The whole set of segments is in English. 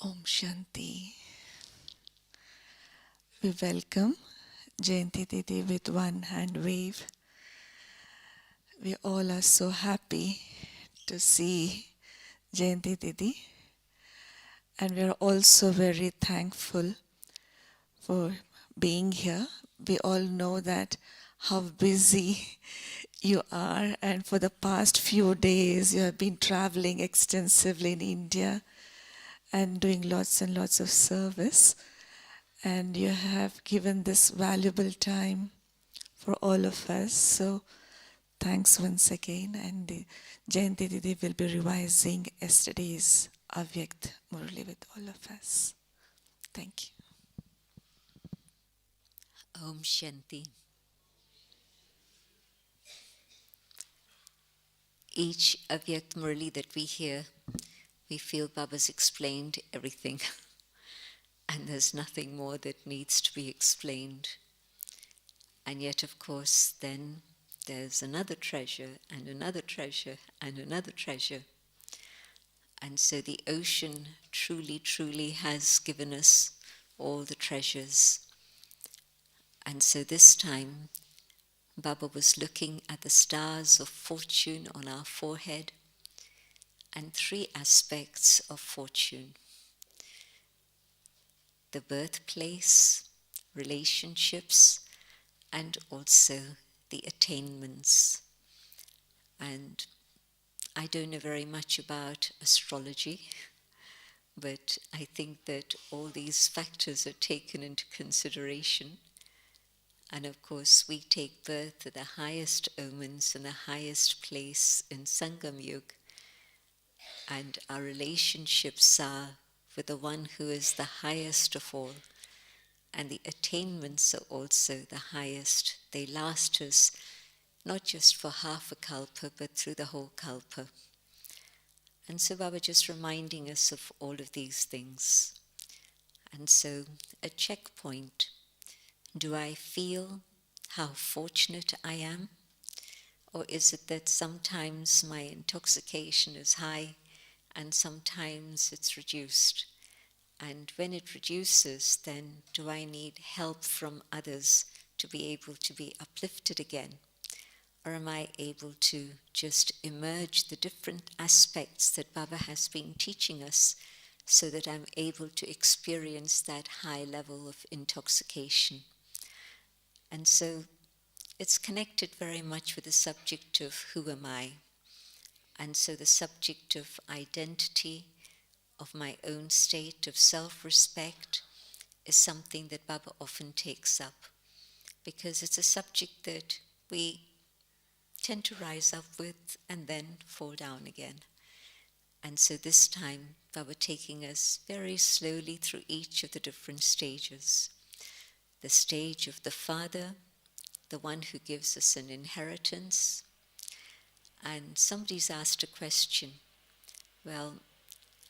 Om Shanti. We welcome Jayanti Didi with one hand wave. We all are so happy to see Jayanti Didi, and we are also very thankful for being here. We all know that how busy you are, and for the past few days you have been traveling extensively in India and doing lots and lots of service, and you have given this valuable time for all of us. So thanks once again. And Jayanti Didi will be revising yesterday's Avyakt Murli with all of us. Thank you. Om Shanti. Each Avyakt Murli that we hear, we feel Baba's explained everything, and there's nothing more that needs to be explained. And yet, of course, then there's another treasure, and another treasure, and another treasure. And so the ocean truly, truly has given us all the treasures. And so this time, Baba was looking at the stars of fortune on our forehead and three aspects of fortune: the birthplace, relationships, and also the attainments. And I don't know very much about astrology, but I think that all these factors are taken into consideration. And of course, we take birth at the highest omens and the highest place in Sangam Yuga, and our relationships are with the one who is the highest of all, and the attainments are also the highest. They last us not just for half a kalpa, but through the whole kalpa. And so Baba just reminding us of all of these things. And so a checkpoint: do I feel how fortunate I am? Or is it that sometimes my intoxication is high and sometimes it's reduced? And when it reduces, then do I need help from others to be able to be uplifted again? Or am I able to just emerge the different aspects that Baba has been teaching us so that I'm able to experience that high level of intoxication? And so it's connected very much with the subject of who am I? And so the subject of identity, of my own state of self-respect, is something that Baba often takes up, because it's a subject that we tend to rise up with and then fall down again. And so this time, Baba taking us very slowly through each of the different stages. The stage of the father, the one who gives us an inheritance. And somebody's asked a question: well,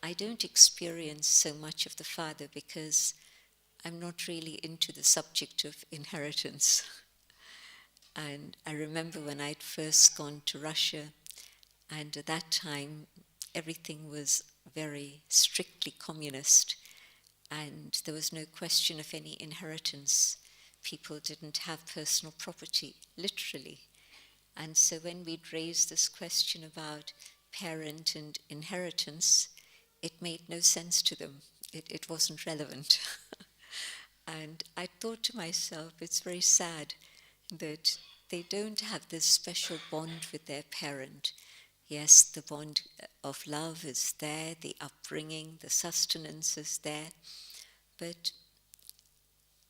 I don't experience so much of the father because I'm not really into the subject of inheritance. And I remember when I'd first gone to Russia, and at that time everything was very strictly communist, and there was no question of any inheritance. People didn't have personal property, literally. And so when we'd raised this question about parent and inheritance, it made no sense to them. It wasn't relevant. And I thought to myself, it's very sad that they don't have this special bond with their parent. Yes, the bond of love is there, the upbringing, the sustenance is there, but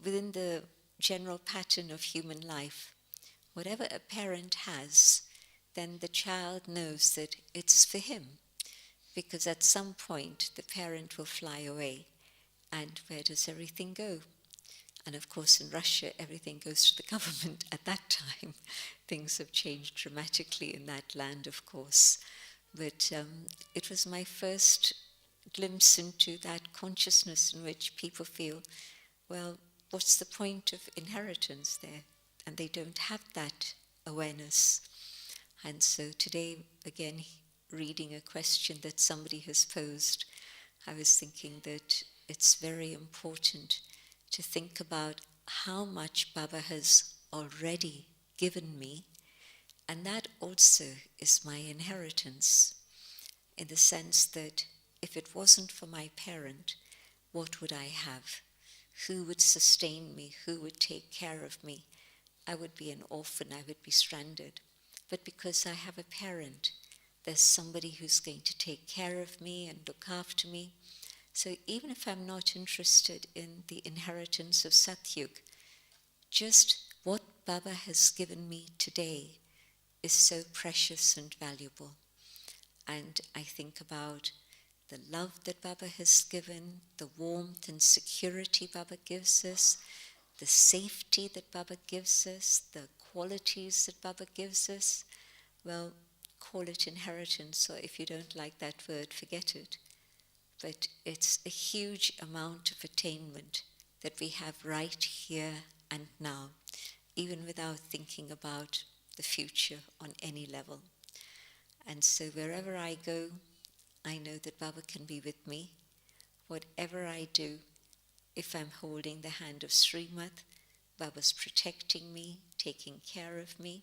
within the general pattern of human life, whatever a parent has, then the child knows that it's for him, because at some point the parent will fly away, and where does everything go? And of course in Russia everything goes to the government at that time. Things have changed dramatically in that land, of course. But it was my first glimpse into that consciousness in which people feel, well, what's the point of inheritance there? And they don't have that awareness. And so today, again, reading a question that somebody has posed, I was thinking that it's very important to think about how much Baba has already given me, and that also is my inheritance, in the sense that if it wasn't for my parent, what would I have? Who would sustain me? Who would take care of me? I would be an orphan, I would be stranded. But because I have a parent, there's somebody who's going to take care of me and look after me. So even if I'm not interested in the inheritance of Satyug, just what Baba has given me today is so precious and valuable. And I think about the love that Baba has given, the warmth and security Baba gives us, the safety that Baba gives us, the qualities that Baba gives us. Well, call it inheritance, or if you don't like that word, forget it. But it's a huge amount of attainment that we have right here and now, even without thinking about the future on any level. And so wherever I go, I know that Baba can be with me. Whatever I do, if I'm holding the hand of Shrimat, Baba's protecting me, taking care of me.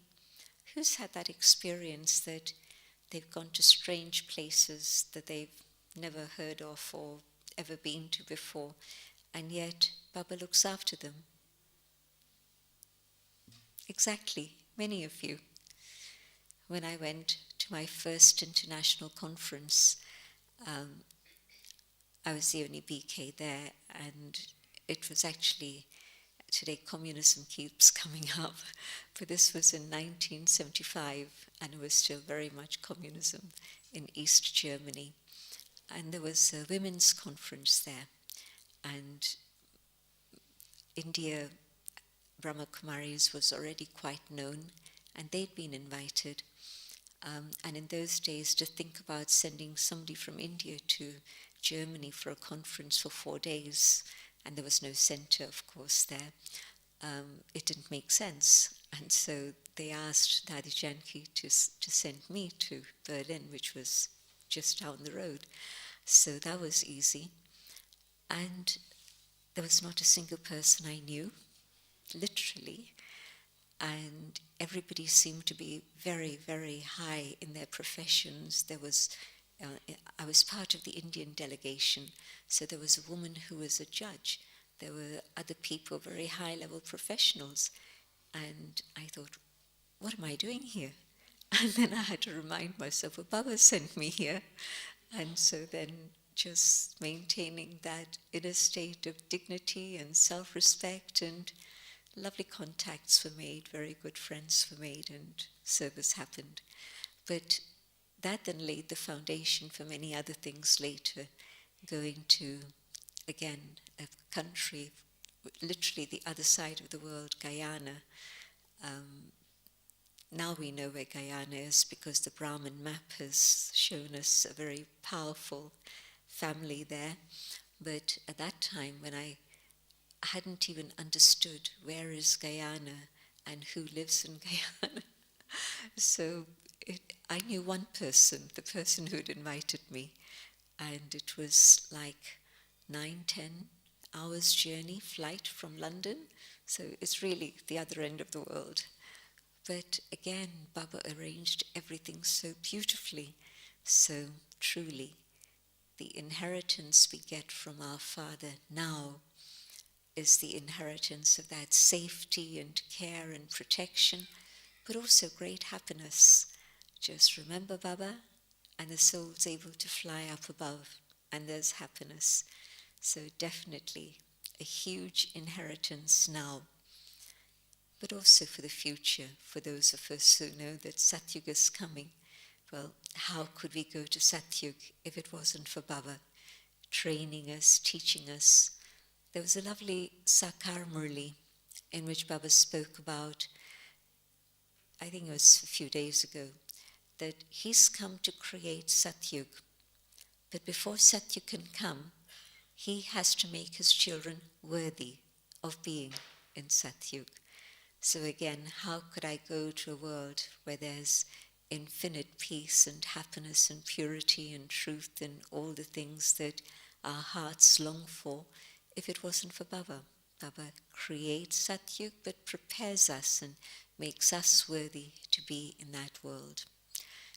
Who's had that experience that they've gone to strange places that they've never heard of or ever been to before, and yet Baba looks after them? Exactly, many of you. When I went to my first international conference, I was the only BK there, and it was actually, today communism keeps coming up, but this was in 1975, and it was still very much communism in East Germany. And there was a women's conference there, and India Brahma Kumaris was already quite known, and they'd been invited. And in those days, to think about sending somebody from India to Germany for a conference for 4 days, and there was no center, of course, there, it didn't make sense. And so they asked Dadi Janki to send me to Berlin, which was just down the road. So that was easy. And there was not a single person I knew, literally. And everybody seemed to be very, very high in their professions. I was part of the Indian delegation, so there was a woman who was a judge. There were other people, very high-level professionals. And I thought, what am I doing here? And then I had to remind myself, well, Baba sent me here. And so then just maintaining that inner state of dignity and self-respect, and lovely contacts were made, very good friends were made, and service happened. But that then laid the foundation for many other things later, going to, again, a country, literally the other side of the world, Guyana. Now we know where Guyana is because the Brahmin map has shown us a very powerful family there. But at that time, when I hadn't even understood where is Guyana and who lives in Guyana, so I knew one person, the person who'd invited me, and it was like 9-10 hours journey flight from London, so it's really the other end of the world. But again, Baba arranged everything so beautifully. So truly, the inheritance we get from our Father now is the inheritance of that safety and care and protection, but also great happiness. Just remember Baba, and the soul's able to fly up above, and there's happiness. So definitely a huge inheritance now, but also for the future, for those of us who know that Satyug is coming. Well, how could we go to Satyug if it wasn't for Baba training us, teaching us? There was a lovely Sakar Murli in which Baba spoke about, I think it was a few days ago, that he's come to create Satyug. But before Satyug can come, he has to make his children worthy of being in Satyug. So again, how could I go to a world where there's infinite peace and happiness and purity and truth and all the things that our hearts long for if it wasn't for Baba. Baba creates Satyug but prepares us and makes us worthy to be in that world.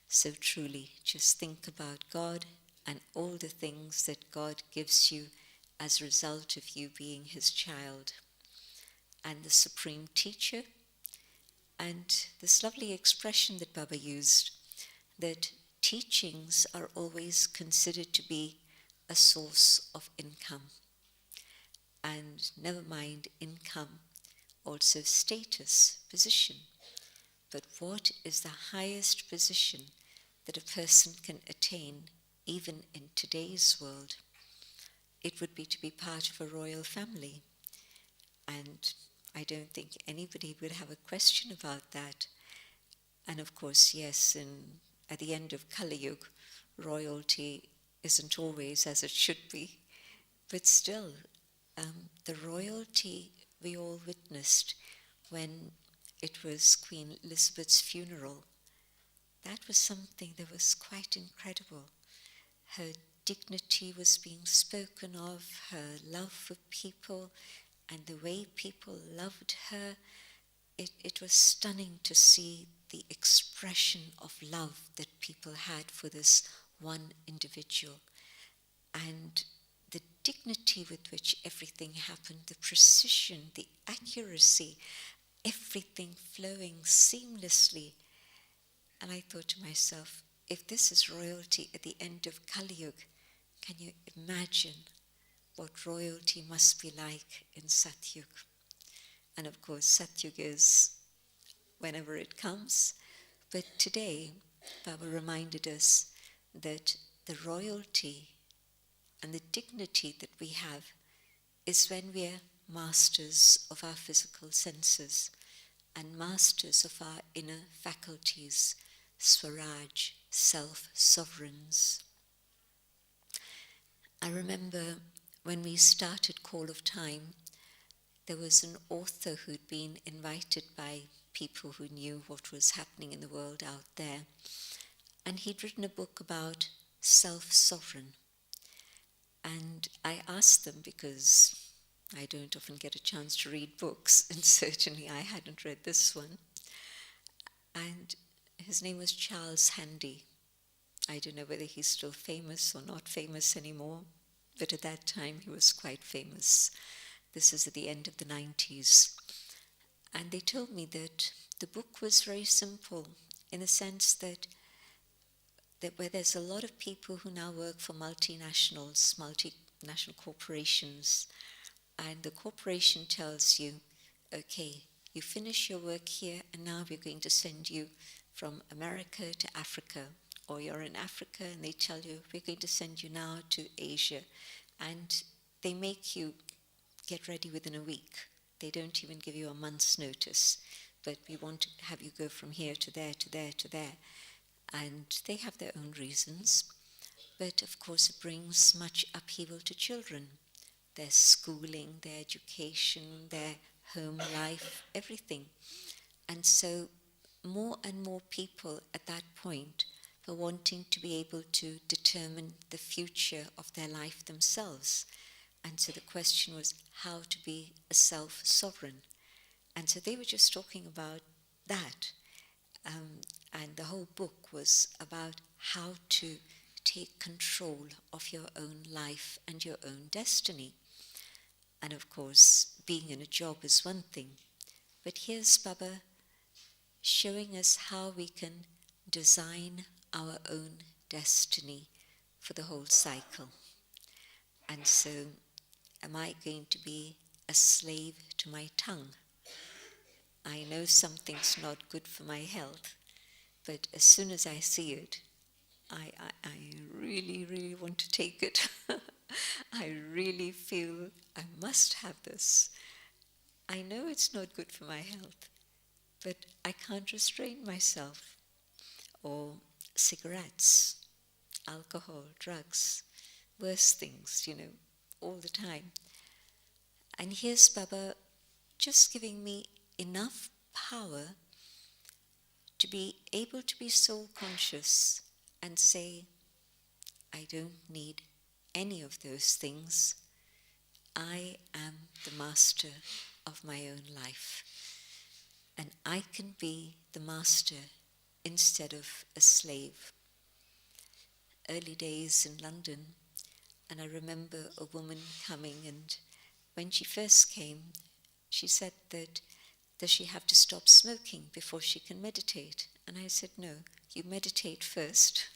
So truly, just think about God and all the things that God gives you as a result of you being His child. And the Supreme Teacher, and this lovely expression that Baba used, that teachings are always considered to be a source of income. And never mind income, also status, position. But what is the highest position that a person can attain even in today's world? It would be to be part of a royal family. And I don't think anybody would have a question about that. And of course, yes, at the end of Kali Yuga, royalty isn't always as it should be. But still, the royalty we all witnessed when it was Queen Elizabeth's funeral, that was something that was quite incredible. Her dignity was being spoken of, her love for people, and the way people loved her. It was stunning to see the expression of love that people had for this one individual. And the dignity with which everything happened, the precision, the accuracy, everything flowing seamlessly. And I thought to myself, if this is royalty at the end of Kali Yuga, can you imagine what royalty must be like in Satyug? And of course, Satyug is whenever it comes. But today, Baba reminded us that the royalty and the dignity that we have is when we are masters of our physical senses and masters of our inner faculties, Swaraj, self-sovereigns. I remember when we started Call of Time, there was an author who'd been invited by people who knew what was happening in the world out there, and he'd written a book about self-sovereign. And I asked them, because I don't often get a chance to read books, and certainly I hadn't read this one. And his name was Charles Handy. I don't know whether he's still famous or not famous anymore, but at that time he was quite famous. This is at the end of the 90s. And they told me that the book was very simple in the sense that where there's a lot of people who now work for multinationals, multinational corporations, and the corporation tells you, okay, you finish your work here and now we're going to send you from America to Africa, or you're in Africa and they tell you we're going to send you now to Asia, and they make you get ready within a week. They don't even give you a month's notice, but we want to have you go from here to there, to there, to there. And they have their own reasons, but of course it brings much upheaval to children. Their schooling, their education, their home life, everything. And so more and more people at that point were wanting to be able to determine the future of their life themselves. And so the question was how to be a self-sovereign. And so they were just talking about that. And the whole book was about how to take control of your own life and your own destiny. And of course, being in a job is one thing. But here's Baba showing us how we can design our own destiny for the whole cycle. And so, am I going to be a slave to my tongue? I know something's not good for my health, but as soon as I see it, I really, really want to take it. I really feel I must have this. I know it's not good for my health, but I can't restrain myself. Or cigarettes, alcohol, drugs, worse things, all the time. And here's Baba just giving me enough power to be able to be soul conscious and say, I don't need any of those things. I am the master of my own life. And I can be the master instead of a slave. Early days in London, and I remember a woman coming, and when she first came, she said that does she have to stop smoking before she can meditate? And I said, no, you meditate first,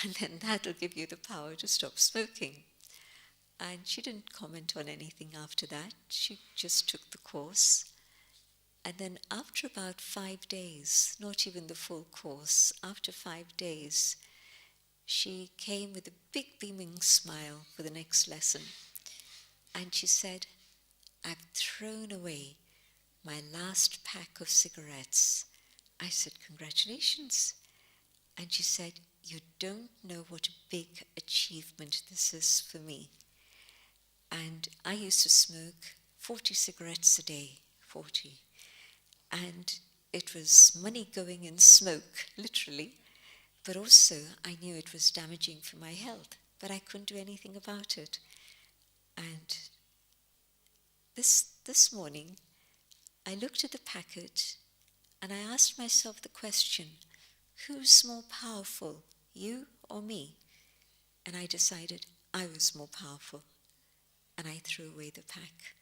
and then that'll give you the power to stop smoking. And she didn't comment on anything after that. She just took the course. And then after about 5 days, not even the full course, after 5 days, she came with a big beaming smile for the next lesson. And she said, I've thrown away my last pack of cigarettes. I said, congratulations. And she said, you don't know what a big achievement this is for me. And I used to smoke 40 cigarettes a day, 40. And it was money going in smoke, literally. But also I knew it was damaging for my health, but I couldn't do anything about it. And this morning, I looked at the packet and I asked myself the question, who's more powerful, you or me? And I decided I was more powerful, and I threw away the pack.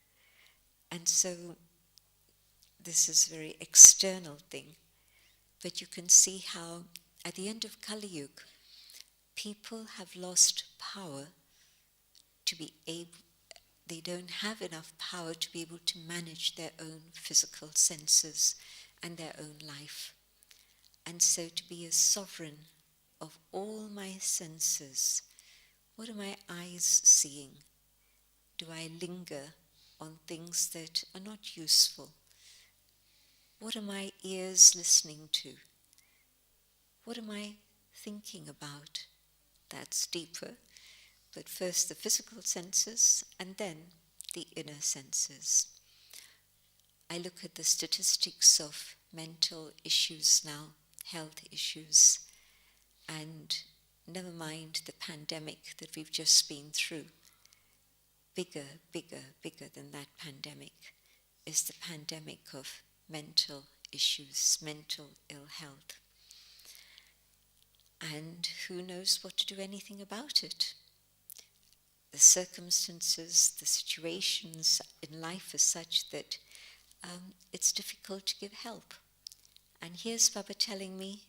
And so this is a very external thing, but you can see how at the end of Kali Yuga, people have lost power to be able, they don't have enough power to be able to manage their own physical senses and their own life. And so to be a sovereign of all my senses, what are my eyes seeing? Do I linger on things that are not useful? What are my ears listening to? What am I thinking about? That's deeper. But first the physical senses and then the inner senses. I look at the statistics of mental issues now, health issues, and never mind the pandemic that we've just been through. Bigger than that pandemic is the pandemic of mental issues, mental ill health. And who knows what to do anything about it? The circumstances, the situations in life are such that it's difficult to give help. And here's Baba telling me,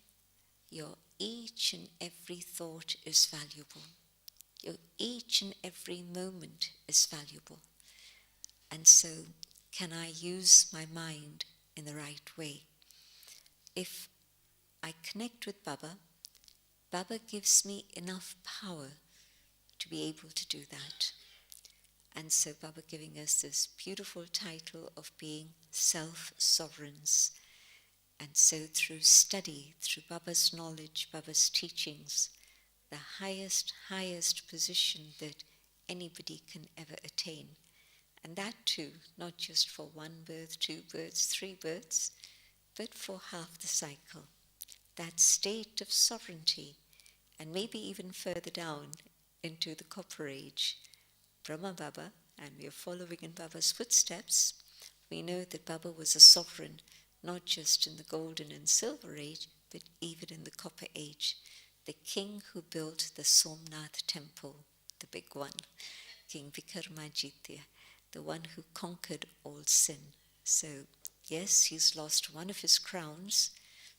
your each and every thought is valuable. Your each and every moment is valuable. And so, can I use my mind in the right way? If I connect with Baba, Baba gives me enough power to be able to do that. And so Baba giving us this beautiful title of being self-sovereigns. And so through study, through Baba's knowledge, Baba's teachings, the highest position that anybody can ever attain. And that too, not just for 1 birth, 2 births, 3 births, but for half the cycle. That state of sovereignty, and maybe even further down into the Copper Age, Brahma Baba, and we are following in Baba's footsteps. We know that Baba was a sovereign, not just in the Golden and Silver Age, but even in the Copper Age. The king who built the Somnath temple, the big one, King Vikramaditya, the one who conquered all sin. So, yes, he's lost one of his crowns,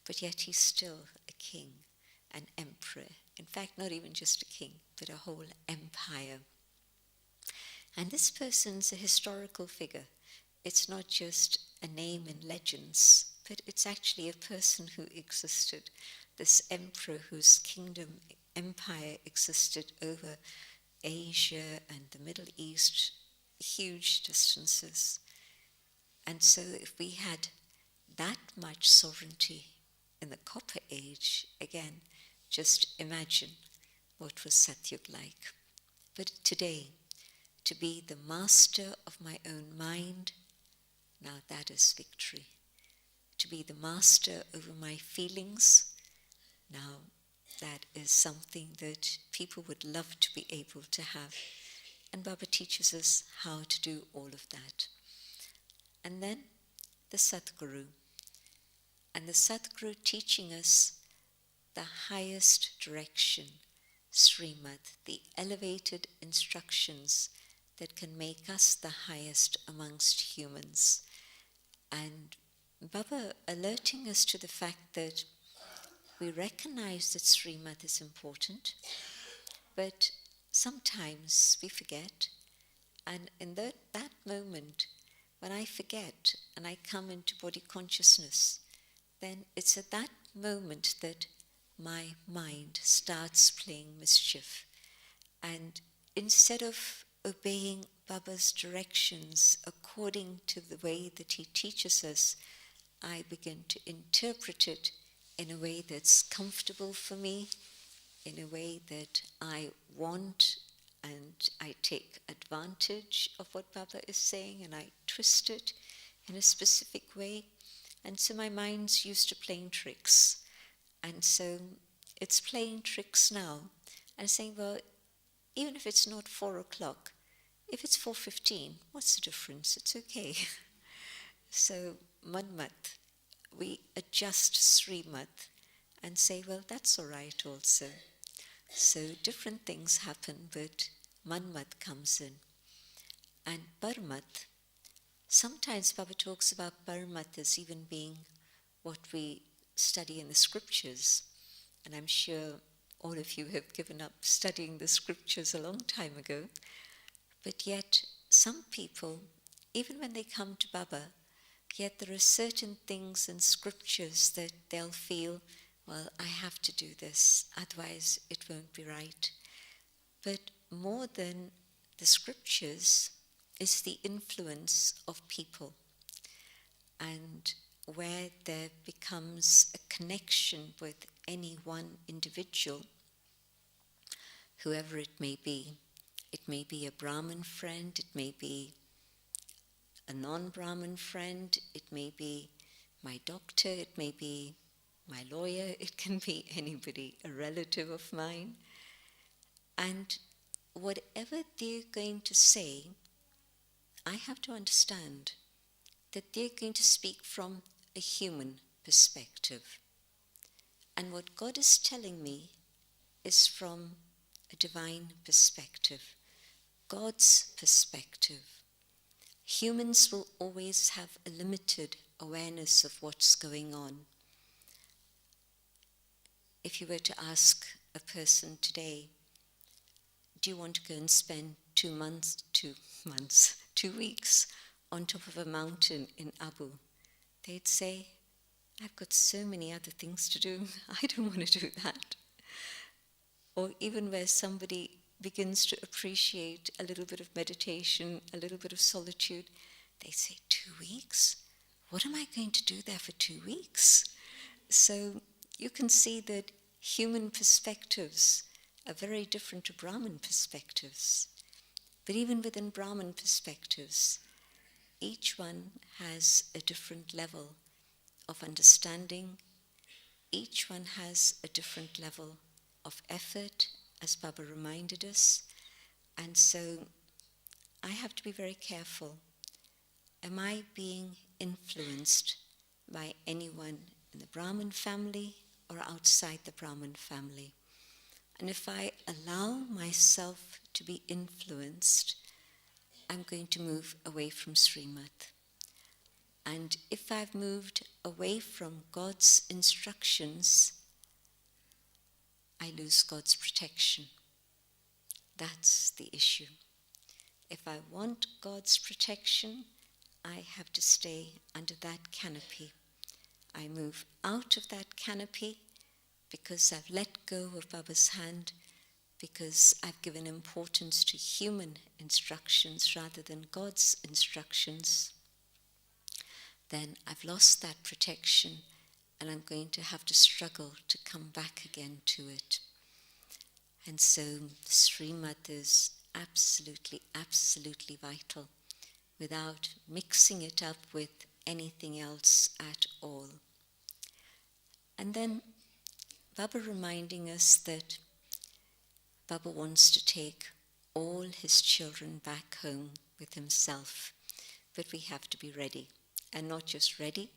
but yet he's still a king, an emperor. In fact, not even just a king, but a whole empire. And this person's a historical figure. It's not just a name in legends, but it's actually a person who existed. This emperor whose kingdom, empire existed over Asia and the Middle East, huge distances. And so if we had that much sovereignty in the Copper Age, again, just imagine what was Satyug like. But today, to be the master of my own mind, now that is victory. To be the master over my feelings, now that is something that people would love to be able to have. And Baba teaches us how to do all of that. And then the Satguru. And the Satguru teaching us the highest direction, Shrimat, the elevated instructions that can make us the highest amongst humans. And Baba alerting us to the fact that we recognize that Shrimat is important, but sometimes we forget. And in that moment, when I forget and I come into body consciousness, then it's at that moment that my mind starts playing mischief. And instead of obeying Baba's directions according to the way that he teaches us, I begin to interpret it in a way that's comfortable for me, in a way that I want, and I take advantage of what Baba is saying and I twist it in a specific way. And so my mind's used to playing tricks. And so it's playing tricks now and saying, well, even if it's not 4 o'clock, if it's 4:15, what's the difference? It's okay. So Manmat, we adjust Srimat and say, well, that's all right also. So different things happen, but Manmat comes in. And Parmat, sometimes Baba talks about Parmat as even being what we study in the scriptures. And I'm sure all of you have given up studying the scriptures a long time ago. But yet, some people, even when they come to Baba, yet there are certain things in scriptures that they'll feel, well, I have to do this, otherwise it won't be right. But more than the scriptures is the influence of people, and where there becomes a connection with any one individual, whoever it may be. It may be a Brahmin friend, it may be a non-Brahmin friend, it may be my doctor, it may be my lawyer, it can be anybody, a relative of mine. And whatever they're going to say, I have to understand that they're going to speak from a human perspective. And what God is telling me is from a divine perspective, God's perspective. Humans will always have a limited awareness of what's going on. If you were to ask a person today, do you want to go and spend 2 weeks on top of a mountain in Abu? They'd say, I've got so many other things to do, I don't want to do that. Or even where somebody begins to appreciate a little bit of meditation, a little bit of solitude, they say, 2 weeks? What am I going to do there for 2 weeks? So you can see that human perspectives are very different to Brahmin perspectives. But even within Brahmin perspectives, each one has a different level of understanding. Each one has a different level of effort, as Baba reminded us. And so I have to be very careful. Am I being influenced by anyone in the Brahmin family or outside the Brahmin family? And if I allow myself to be influenced, I'm going to move away from Shrimat. And if I've moved away from God's instructions, I lose God's protection. That's the issue. If I want God's protection, I have to stay under that canopy. I move out of that canopy because I've let go of Baba's hand, because I've given importance to human instructions rather than God's instructions. Then I've lost that protection and I'm going to have to struggle to come back again to it. And so Shrimat is absolutely, absolutely vital without mixing it up with anything else at all. And then Baba reminding us that Baba wants to take all his children back home with himself, but we have to be ready, and not just ready,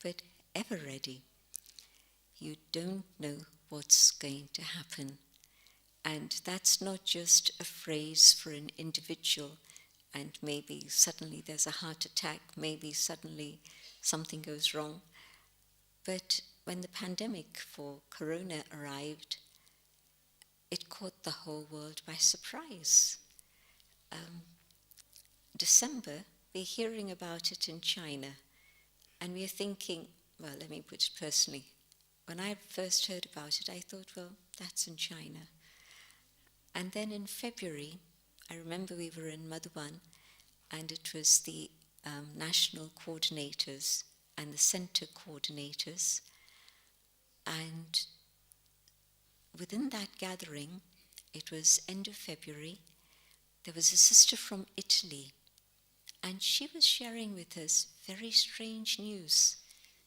but ever ready. You don't know what's going to happen, and that's not just a phrase for an individual, and maybe suddenly there's a heart attack, maybe suddenly something goes wrong. But when the pandemic for Corona arrived, it caught the whole world by surprise. December, we're hearing about it in China, and we're thinking, well, let me put it personally. When I first heard about it, I thought, well, that's in China. And then in February, I remember we were in Madhuban, and it was the national coordinators and the center coordinators. And within that gathering, it was end of February, there was a sister from Italy, and she was sharing with us very strange news.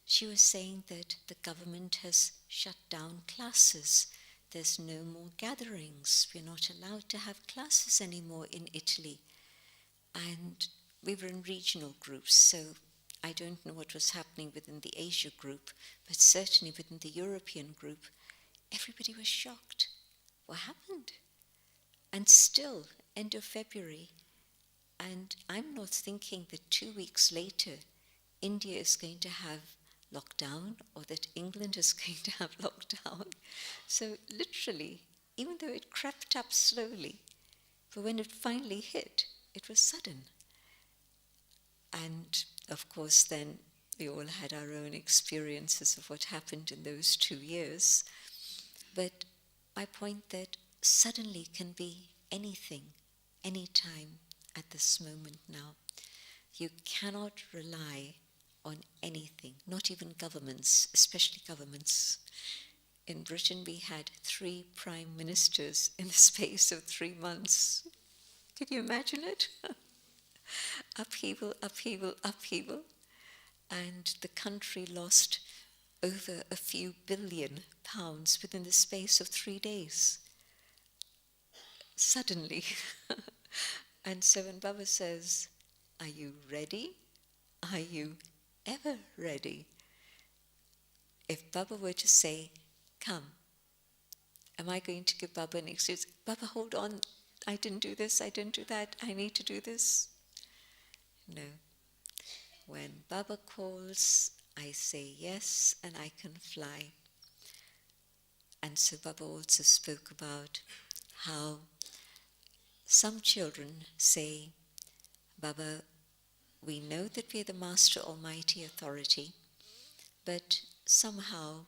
She was saying that the government has shut down classes. There's no more gatherings. We're not allowed to have classes anymore in Italy. And we were in regional groups, so I don't know what was happening within the Asia group, but certainly within the European group, everybody was shocked. What happened? And still, end of February, and I'm not thinking that 2 weeks later, India is going to have lockdown, or that England is going to have lockdown. So literally, even though it crept up slowly, but when it finally hit, it was sudden. And of course then we all had our own experiences of what happened in those 2 years. But my point that suddenly can be anything, anytime at this moment now. You cannot rely on anything, not even governments, especially governments. In Britain we had 3 prime ministers in the space of 3 months. Can you imagine it? Upheaval, upheaval, upheaval. And the country lost over a few billion pounds within the space of 3 days. Suddenly. And so when Baba says, are you ready? Are you ever ready? If Baba were to say, come, am I going to give Baba an excuse? Baba, hold on, I didn't do this, I didn't do that, I need to do this. No. When Baba calls, I say yes, and I can fly. And so Baba also spoke about how some children say, Baba, we know that we are the Master Almighty Authority, but somehow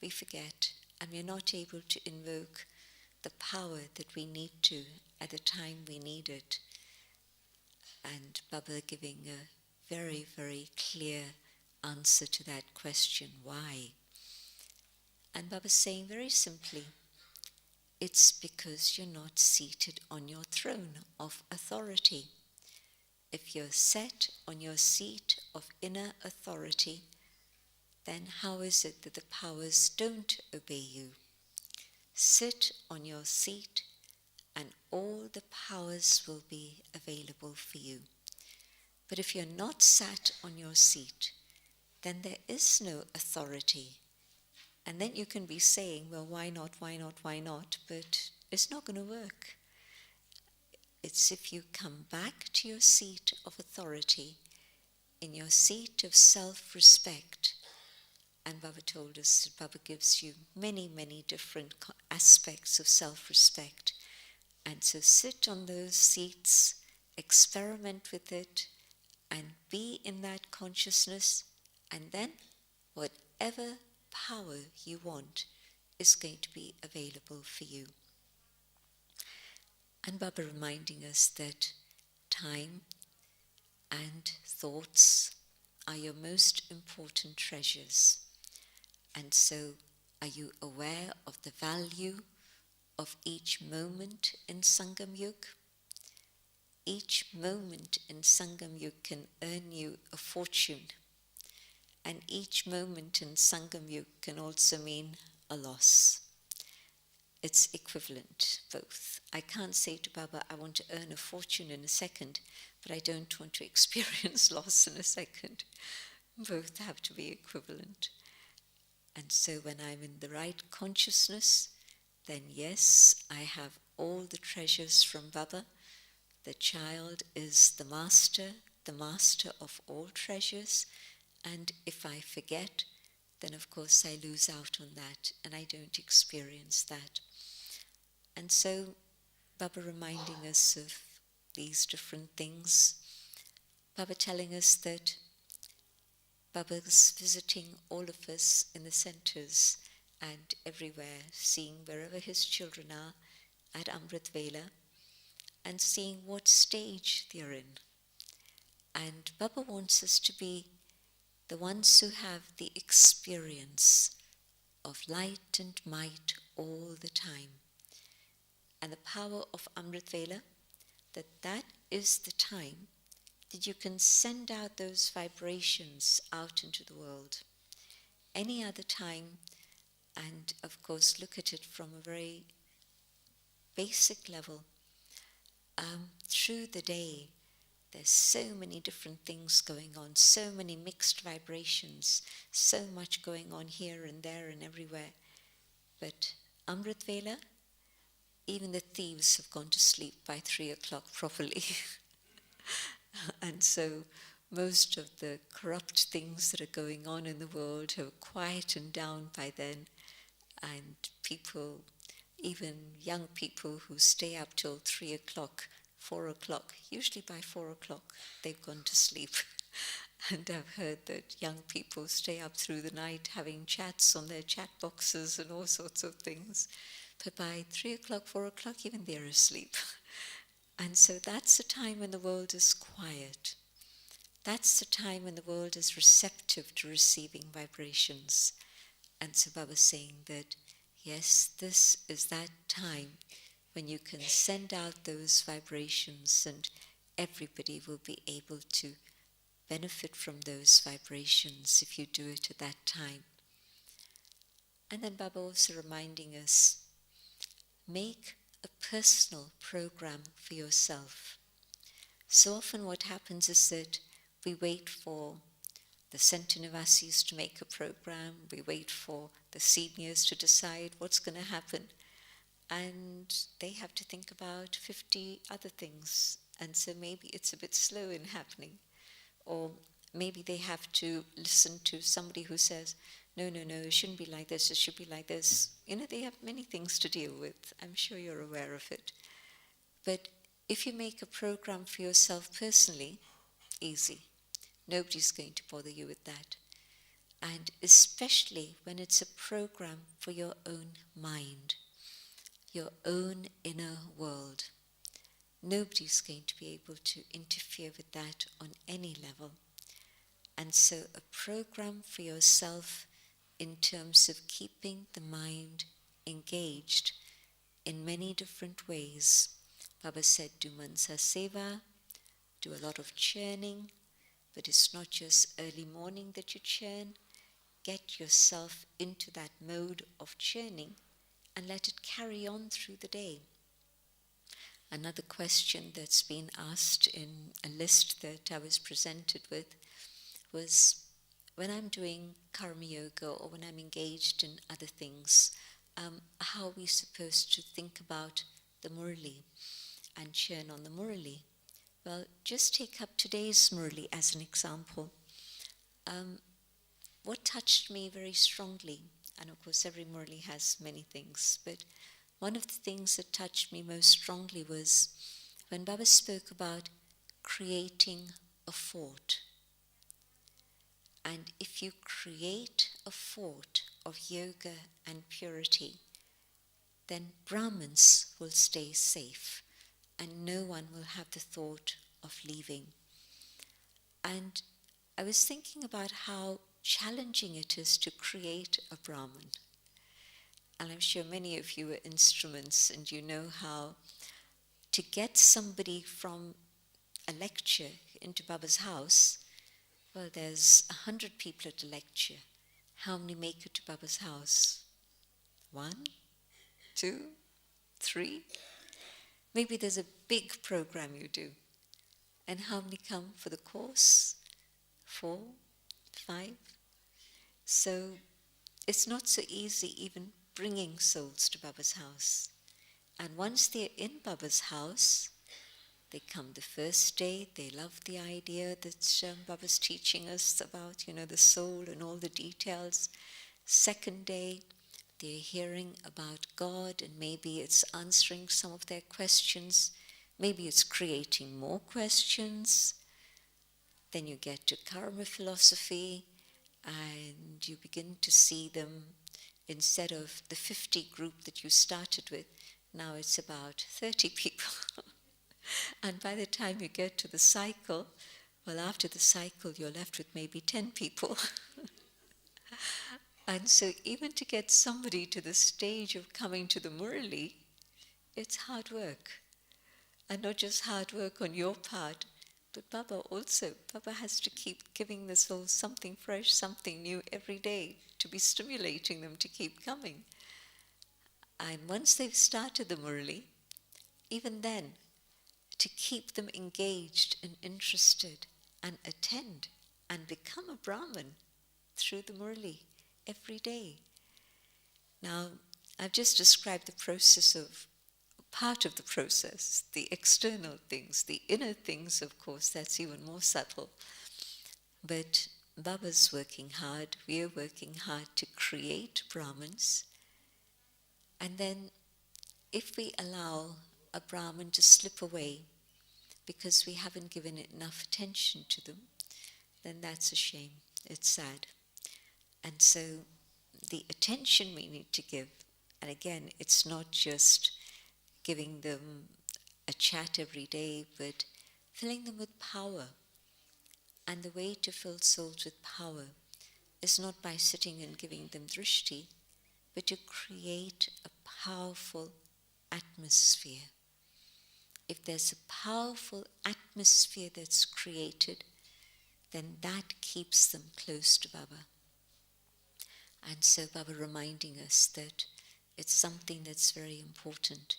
we forget and we are not able to invoke the power that we need to at the time we need it. And Baba giving a very, very clear answer to that question, why? And Baba saying very simply, it's because you're not seated on your throne of authority. If you're set on your seat of inner authority, then how is it that the powers don't obey you? Sit on your seat and all the powers will be available for you. But if you're not sat on your seat, then there is no authority. And then you can be saying, well, why not, why not, why not? But it's not going to work. It's if you come back to your seat of authority, in your seat of self-respect. And Baba told us that Baba gives you many, many different aspects of self-respect. And so sit on those seats, experiment with it, and be in that consciousness, and then whatever power you want is going to be available for you. And Baba reminding us that time and thoughts are your most important treasures. And so, are you aware of the value of each moment in Sangam Yug? Each moment in Sangam Yug can earn you a fortune. And each moment in Sangam Yug can also mean a loss. It's equivalent, both. I can't say to Baba, I want to earn a fortune in a second, but I don't want to experience loss in a second. Both have to be equivalent. And so when I'm in the right consciousness, then yes, I have all the treasures from Baba. The child is the master of all treasures. And if I forget, then of course I lose out on that and I don't experience that. And so Baba reminding us of these different things. Baba telling us that Baba's visiting all of us in the centres and everywhere, seeing wherever his children are at Amrit Vela and seeing what stage they're in. And Baba wants us to be the ones who have the experience of light and might all the time. And the power of Amrit Vela, that is the time that you can send out those vibrations out into the world. Any other time, and of course look at it from a very basic level, through the day, there's so many different things going on, so many mixed vibrations, so much going on here and there and everywhere. But Amrit Vela, even the thieves have gone to sleep by 3 o'clock properly. And so most of the corrupt things that are going on in the world have quietened down by then. And people, even young people who stay up till 3 o'clock, 4 o'clock, usually by 4 o'clock they've gone to sleep. And I've heard that young people stay up through the night having chats on their chat boxes and all sorts of things. But by 3 o'clock, 4 o'clock, even they're asleep. And so that's the time when the world is quiet. That's the time when the world is receptive to receiving vibrations. And so Baba's saying that, yes, this is that time when you can send out those vibrations and everybody will be able to benefit from those vibrations if you do it at that time. And then Baba also reminding us, make a personal program for yourself. So often what happens is that we wait for the Santinivasis to make a program, we wait for the seniors to decide what's going to happen, and they have to think about 50 other things, and so maybe it's a bit slow in happening. Or maybe they have to listen to somebody who says, no, it shouldn't be like this, it should be like this. They have many things to deal with. I'm sure you're aware of it. But if you make a program for yourself personally, easy. Nobody's going to bother you with that. And especially when it's a program for your own mind, your own inner world. Nobody's going to be able to interfere with that on any level. And so a program for yourself in terms of keeping the mind engaged in many different ways. Baba said, do mansa seva, do a lot of churning, but it's not just early morning that you churn. Get yourself into that mode of churning and let it carry on through the day. Another question that's been asked in a list that I was presented with was, when I'm doing karma yoga or when I'm engaged in other things, how are we supposed to think about the Murli and churn on the Murli? Well, just take up today's Murli as an example. What touched me very strongly, and of course every Murli has many things, but one of the things that touched me most strongly was when Baba spoke about creating a fort. And if you create a fort of yoga and purity, then Brahmins will stay safe and no one will have the thought of leaving. And I was thinking about how challenging it is to create a Brahmin. And I'm sure many of you are instruments and you know how to get somebody from a lecture into Baba's house, well, there's 100 people at a lecture. How many make it to Baba's house? 1, 2, 3. Maybe there's a big program you do. And how many come for the course? 4, 5. So it's not so easy even bringing souls to Baba's house. And once they're in Baba's house, they come the first day, they love the idea that Baba's teaching us about, the soul and all the details. Second day, they're hearing about God, and maybe it's answering some of their questions. Maybe it's creating more questions. Then you get to karma philosophy, and you begin to see them, instead of the 50 group that you started with, now it's about 30 people. And by the time you get to the cycle, well, after the cycle, you're left with maybe 10 people. And so even to get somebody to the stage of coming to the Murli, it's hard work. And not just hard work on your part, but Baba has to keep giving the soul something fresh, something new every day, to be stimulating them to keep coming. And once they've started the Murli, even then, to keep them engaged and interested and attend and become a Brahmin through the Murli every day. Now, I've just described the process of part of the process, the external things, the inner things, of course, that's even more subtle. But Baba's working hard, we're working hard to create Brahmins. And then if we allow a Brahmin to slip away because we haven't given it enough attention to them, then that's a shame. It's sad. And so the attention we need to give, and again, it's not just giving them a chat every day, but filling them with power. And the way to fill souls with power is not by sitting and giving them drishti, but to create a powerful atmosphere. If there's a powerful atmosphere that's created, then that keeps them close to Baba. And so Baba reminding us that it's something that's very important.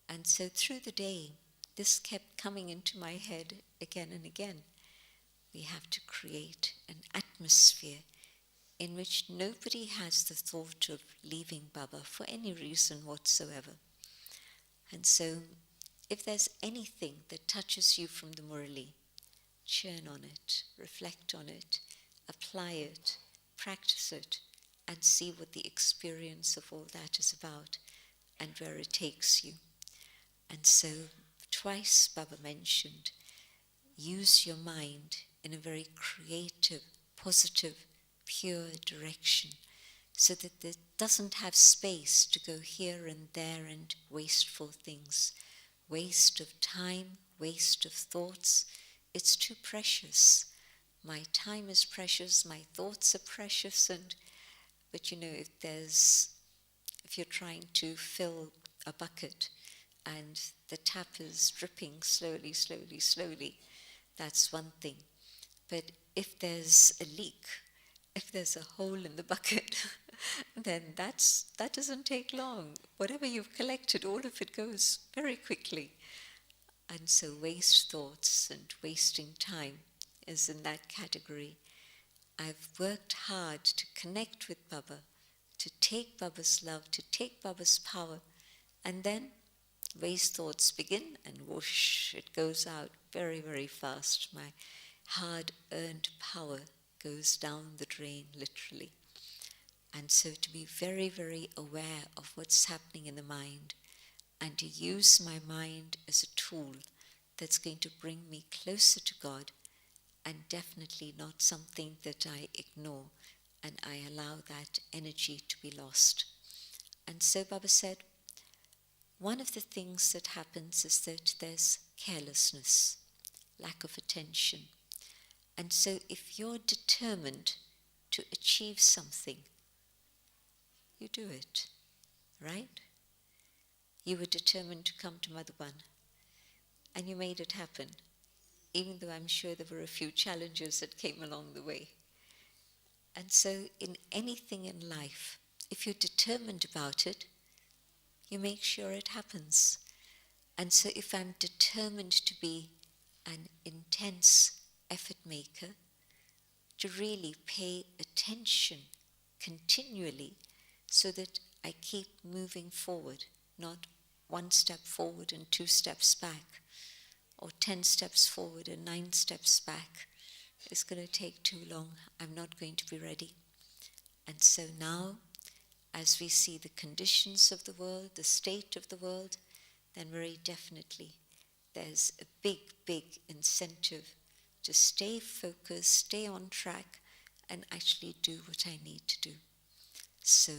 And so through the day, this kept coming into my head again and again. We have to create an atmosphere in which nobody has the thought of leaving Baba for any reason whatsoever. And so if there's anything that touches you from the Murli, churn on it, reflect on it, apply it, practice it, and see what the experience of all that is about and where it takes you. And so twice Baba mentioned, use your mind in a very creative, positive, pure direction, so that it doesn't have space to go here and there and wasteful things. Waste of time, waste of thoughts. It's too precious. My time is precious, my thoughts are precious, but if you're trying to fill a bucket and the tap is dripping slowly, slowly, slowly, that's one thing. But if there's a leak, if there's a hole in the bucket, then that doesn't take long. Whatever you've collected, all of it goes very quickly. And so waste thoughts and wasting time is in that category. I've worked hard to connect with Baba, to take Baba's love, to take Baba's power, and then waste thoughts begin, and whoosh, it goes out very, very fast. My hard-earned power goes down the drain, literally. And so to be very, very aware of what's happening in the mind, and to use my mind as a tool that's going to bring me closer to God, and definitely not something that I ignore and I allow that energy to be lost. And so Baba said, one of the things that happens is that there's carelessness, lack of attention. And so if you're determined to achieve something, you do it, right? You were determined to come to Madhuban, and you made it happen, even though I'm sure there were a few challenges that came along the way. And so in anything in life, if you're determined about it, you make sure it happens. And so if I'm determined to be an intense effort maker, to really pay attention continually so that I keep moving forward, not one step forward and 2 steps back, or 10 steps forward and 9 steps back. It's going to take too long. I'm not going to be ready. And so now, as we see the conditions of the world, the state of the world, then very definitely there's a big, big incentive to stay focused, stay on track, and actually do what I need to do. So,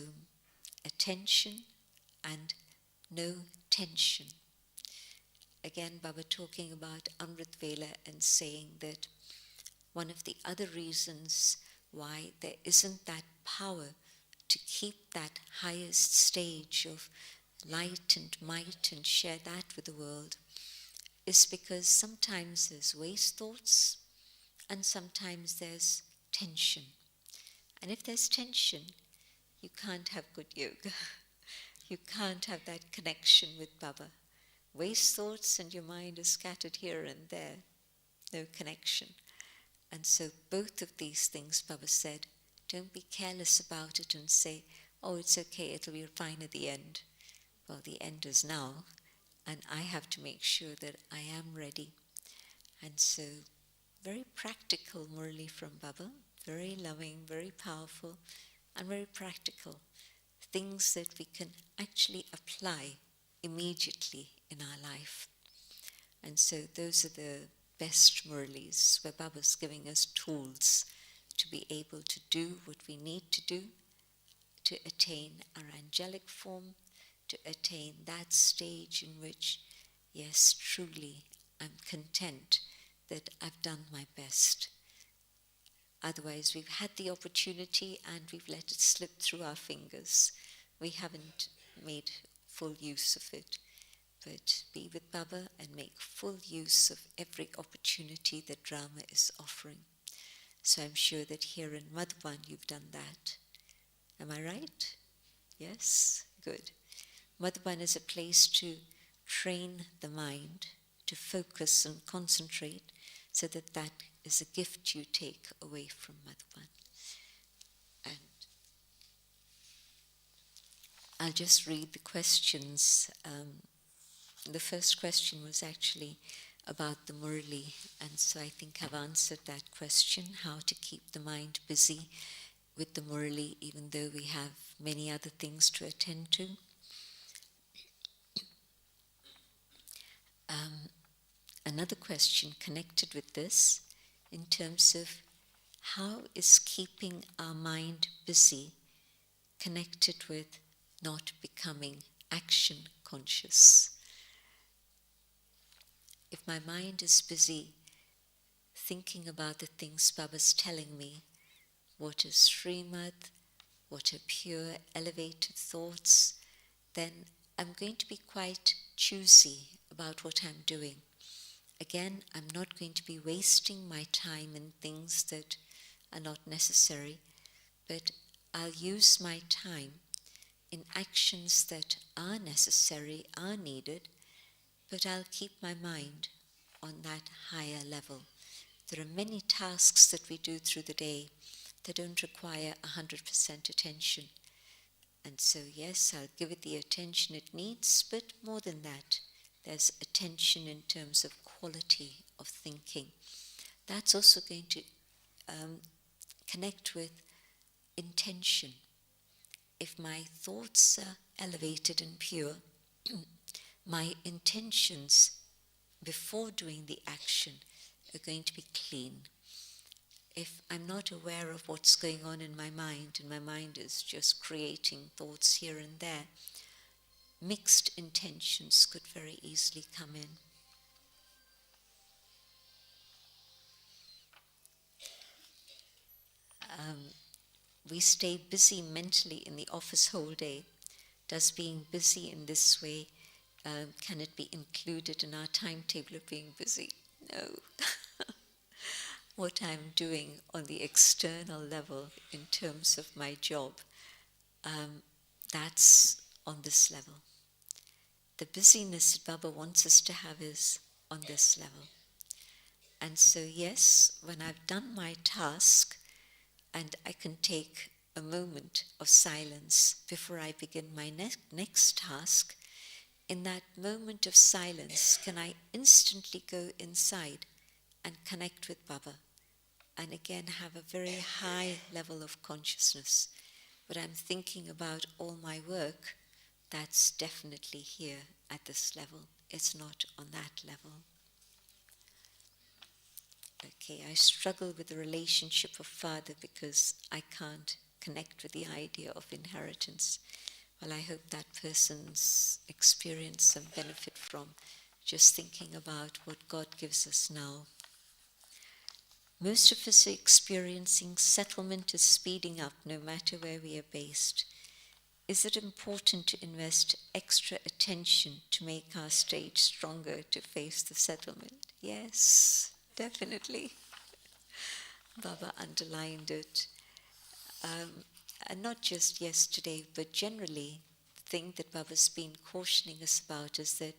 attention and no tension. Again, Baba talking about Amrit Vela and saying that one of the other reasons why there isn't that power to keep that highest stage of light and might and share that with the world is because sometimes there's waste thoughts and sometimes there's tension. And if there's tension, you can't have good yoga. You can't have that connection with Baba. Waste thoughts and your mind is scattered here and there. No connection. And so both of these things, Baba said, don't be careless about it and say, oh, it's okay, it'll be fine at the end. Well, the end is now, and I have to make sure that I am ready. And so, very practical Murli from Baba, very loving, very powerful, and very practical. Things that we can actually apply immediately in our life. And so those are the best Murlis, where Baba's giving us tools to be able to do what we need to do to attain our angelic form, to attain that stage in which, yes, truly, I'm content that I've done my best. Otherwise, we've had the opportunity and we've let it slip through our fingers. We haven't made full use of it. But be with Baba and make full use of every opportunity that drama is offering. So I'm sure that here in Madhvan you've done that. Am I right? Yes? Good. Madhvan is a place to train the mind, to focus and concentrate, so that that is a gift you take away from Madhvan. And I'll just read the questions. The first question was actually about the Murli, and so I think I've answered that question, how to keep the mind busy with the Murli, even though we have many other things to attend to. Another question connected with this, in terms of how is keeping our mind busy connected with not becoming action conscious. If my mind is busy thinking about the things Baba's telling me, what is Shrimat, what are pure, elevated thoughts, then I'm going to be quite choosy about what I'm doing. Again, I'm not going to be wasting my time in things that are not necessary, but I'll use my time in actions that are necessary, are needed, but I'll keep my mind on that higher level. There are many tasks that we do through the day that don't require 100% attention. And so, yes, I'll give it the attention it needs, but more than that, there's attention in terms of quality of thinking. That's also going to connect with intention. If my thoughts are elevated and pure, my intentions before doing the action are going to be clean. If I'm not aware of what's going on in my mind, and my mind is just creating thoughts here and there, mixed intentions could very easily come in. We stay busy mentally in the office whole day. Does being busy in this way, can it be included in our timetable of being busy? No. What I'm doing on the external level in terms of my job, That's on this level. The busyness that Baba wants us to have is on this level. And so, yes, when I've done my task and I can take a moment of silence before I begin my next task, in that moment of silence, can I instantly go inside and connect with Baba and again have a very high level of consciousness. But I'm thinking about all my work, that's definitely here at this level. It's not on that level. Okay, I struggle with the relationship of father because I can't connect with the idea of inheritance. Well, I hope that person's experienced some benefit from just thinking about what God gives us now. Most of us are experiencing settlement is speeding up no matter where we are based. Is it important to invest extra attention to make our stage stronger to face the settlement? Yes, definitely. Baba underlined it. And not just yesterday, but generally, the thing that Baba's been cautioning us about is that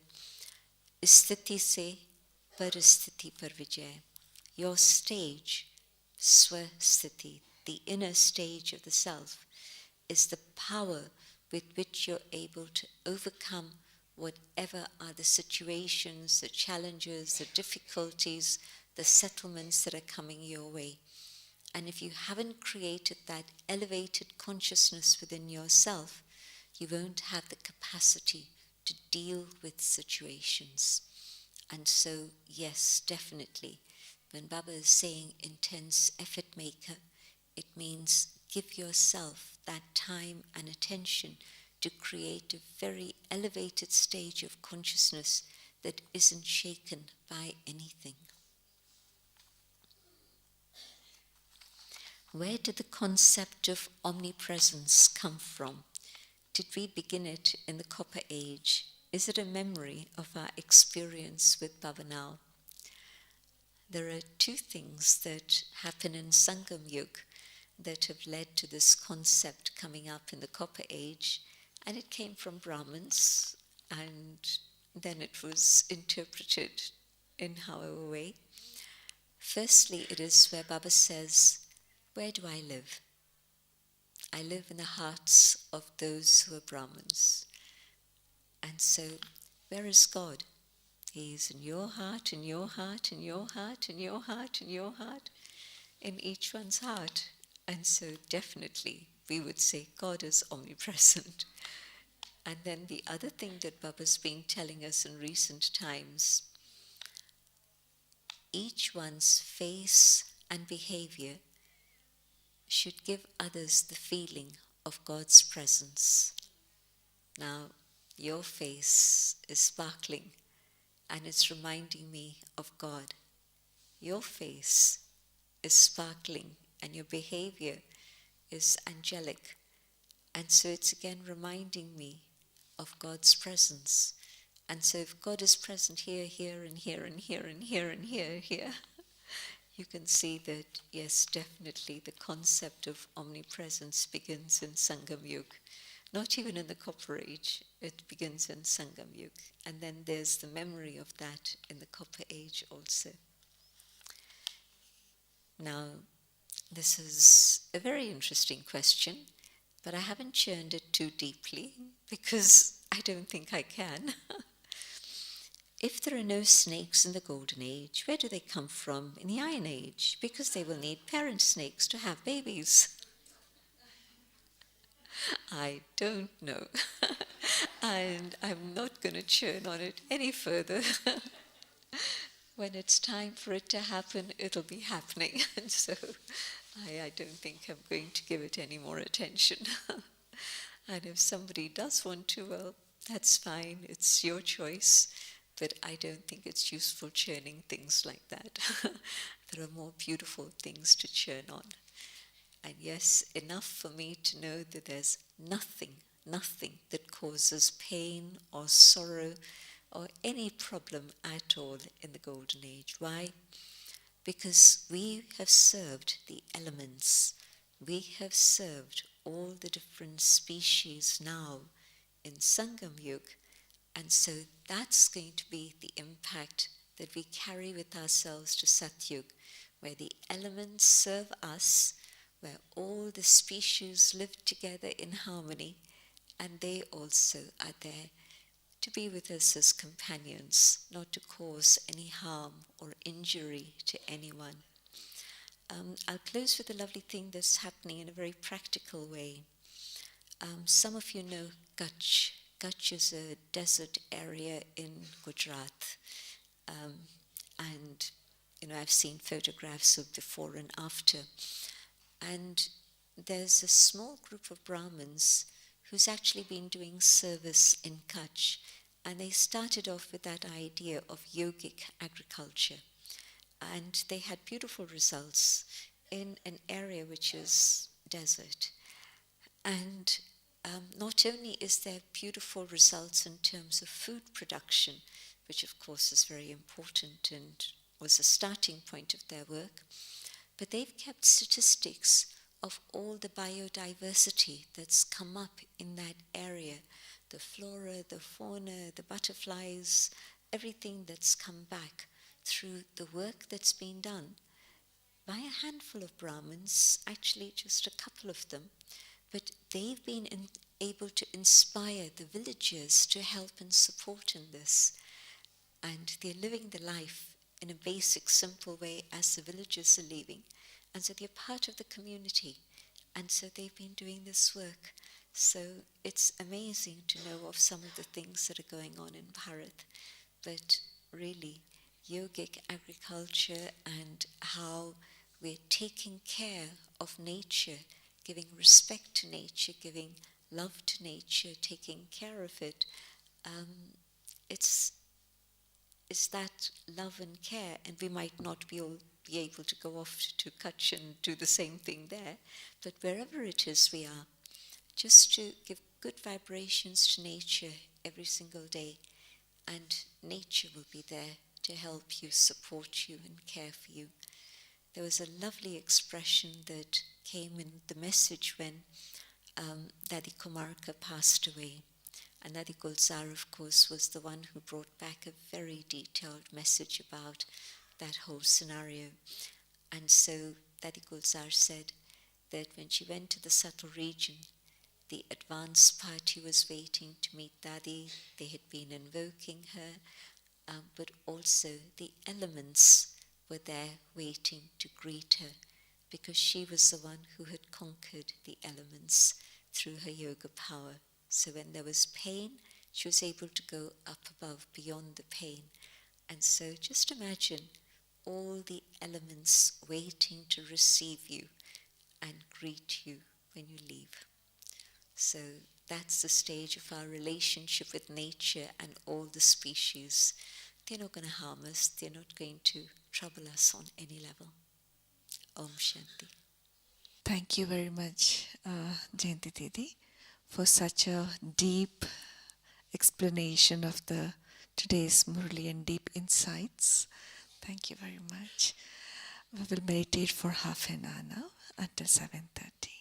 sthiti se parasthiti par vijay. Your stage, swasthiti, the inner stage of the self, is the power with which you're able to overcome whatever are the situations, the challenges, the difficulties, the settlements that are coming your way. And if you haven't created that elevated consciousness within yourself, you won't have the capacity to deal with situations. And so, yes, definitely, when Baba is saying intense effort maker, it means give yourself that time and attention to create a very elevated stage of consciousness that isn't shaken by anything. Where did the concept of omnipresence come from? Did we begin it in the Copper Age? Is it a memory of our experience with Baba now? There are two things that happen in Sangam Yuga that have led to this concept coming up in the Copper Age, and it came from Brahmins, and then it was interpreted in however way. Firstly, it is where Baba says, where do I live? I live in the hearts of those who are Brahmins. And so, where is God? He is in your heart, in your heart, in your heart, in your heart, in your heart, in each one's heart. And so definitely we would say God is omnipresent. And then the other thing that Baba's been telling us in recent times, each one's face and behavior should give others the feeling of God's presence. Now, your face is sparkling and it's reminding me of God. Your face is sparkling and your behavior is angelic. And so it's again reminding me of God's presence. And so if God is present here, here, and here, and here, and here, and here, here, you can see that, yes, definitely the concept of omnipresence begins in Sangam Yuga. Not even in the Copper Age, it begins in Sangam Yuga. And then there's the memory of that in the Copper Age also. Now, this is a very interesting question, but I haven't churned it too deeply because I don't think I can. If there are no snakes in the Golden Age, where do they come from in the Iron Age? Because they will need parent snakes to have babies. I don't know. And I'm not going to churn on it any further. When it's time for it to happen, it'll be happening. And so I don't think I'm going to give it any more attention. And if somebody does want to, well, that's fine. It's your choice. But I don't think it's useful churning things like that. There are more beautiful things to churn on. And yes, enough for me to know that there's nothing that causes pain or sorrow or any problem at all in the Golden Age. Why? Because we have served the elements. We have served all the different species now in Sangam Yug. And so that's going to be the impact that we carry with ourselves to Satyug, where the elements serve us, where all the species live together in harmony, and they also are there to be with us as companions, not to cause any harm or injury to anyone. I'll close with a lovely thing that's happening in a very practical way. Some of you know Kutch. Kutch is a desert area in Gujarat. And, I've seen photographs of before and after. And there's a small group of Brahmins who's actually been doing service in Kutch. And they started off with that idea of yogic agriculture. And they had beautiful results in an area which is desert. And not only is there beautiful results in terms of food production, which of course is very important and was a starting point of their work, but they've kept statistics of all the biodiversity that's come up in that area, the flora, the fauna, the butterflies, everything that's come back through the work that's been done by a handful of Brahmins, actually just a couple of them, but they've been able to inspire the villagers to help and support in this. And they're living the life in a basic, simple way as the villagers are living. And so they're part of the community. And so they've been doing this work. So it's amazing to know of some of the things that are going on in Bharat. But really, yogic agriculture and how we're taking care of nature, giving respect to nature, giving love to nature, taking care of it, it's that love and care. And we might not be able to go off to Kutch and do the same thing there, but wherever it is we are, just to give good vibrations to nature every single day, and nature will be there to help you, support you, and care for you. There was a lovely expression that came in the message when Dadi Kumarka passed away. And Dadi Gulzar, of course, was the one who brought back a very detailed message about that whole scenario. And so Dadi Gulzar said that when she went to the subtle region, the advance party was waiting to meet Dadi. They had been invoking her, but also the elements were there waiting to greet her, because she was the one who had conquered the elements through her yoga power. So when there was pain, she was able to go up above, beyond the pain. And so just imagine all the elements waiting to receive you and greet you when you leave. So that's the stage of our relationship with nature and all the species. They're not going to harm us. They're not going to trouble us on any level. Om Shanti. Thank you very much, Jayanti Didi, for such a deep explanation of the today's Murli and deep insights. Thank you very much. We will meditate for half an hour now until 7:30.